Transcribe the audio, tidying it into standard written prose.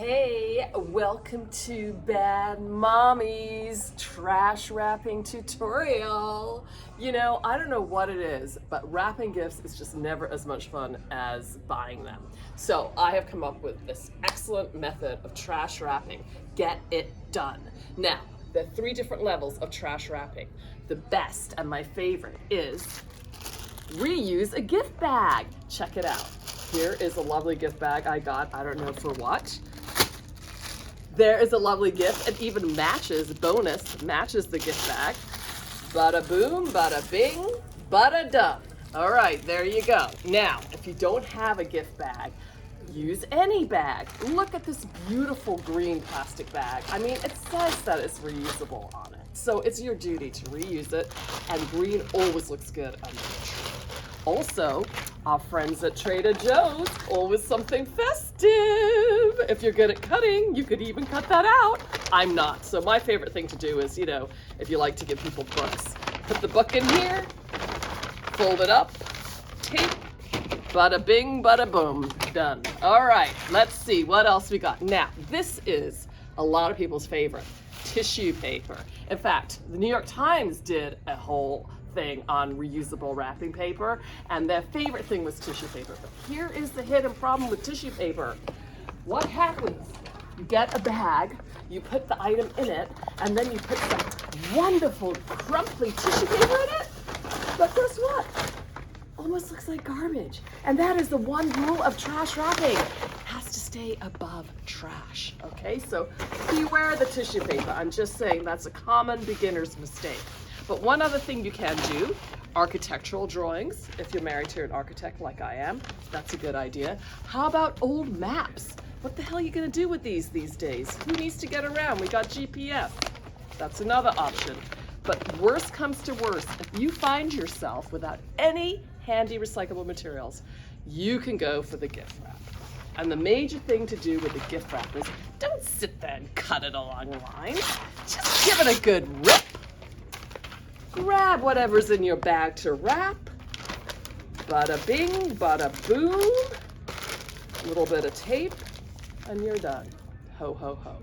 Hey, welcome to Bad Mommy's trash wrapping tutorial. You know, I don't know what it is, but wrapping gifts is just never as much fun as buying them. So I have come up with this excellent method of trash wrapping. Get it done. Now, there are 3 different levels of trash wrapping. The best and my favorite is reuse a gift bag. Check it out. Here is a lovely gift bag I got, I don't know for what. There is a lovely gift. It even matches the gift bag. Bada boom, bada bing, bada done. All right, there you go. Now, if you don't have a gift bag, use any bag. Look at this beautiful green plastic bag. I mean, it says that it's reusable on it. So it's your duty to reuse it, and green always looks good under the tree. Also, our friends at Trader Joe's, always something festive. If you're good at cutting, you could even cut that out. I'm not, so my favorite thing to do is, you know, if you like to give people books, put the book in here, fold it up, tape, bada bing, bada boom, done. All right, let's see what else we got. Now, this is a lot of people's favorite, tissue paper. In fact, the New York Times did a whole thing on reusable wrapping paper, and their favorite thing was tissue paper. But here is the hidden problem with tissue paper. What happens? You get a bag, you put the item in it, and then you put some wonderful crumply tissue paper in it. But guess what? Almost looks like garbage. And that is the one rule of trash wrapping. It has to stay above trash. Okay, so beware the tissue paper. I'm just saying that's a common beginner's mistake. But one other thing you can do, architectural drawings. If you're married to an architect like I am, that's a good idea. How about old maps? What the hell are you gonna do with these days? Who needs to get around? We got GPS. That's another option. But worst comes to worst, if you find yourself without any handy recyclable materials, you can go for the gift wrap. And the major thing to do with the gift wrap is don't sit there and cut it along lines. Just give it a good rip. Grab whatever's in your bag to wrap. Bada bing, bada boom. A little bit of tape, and you're done. Ho, ho, ho.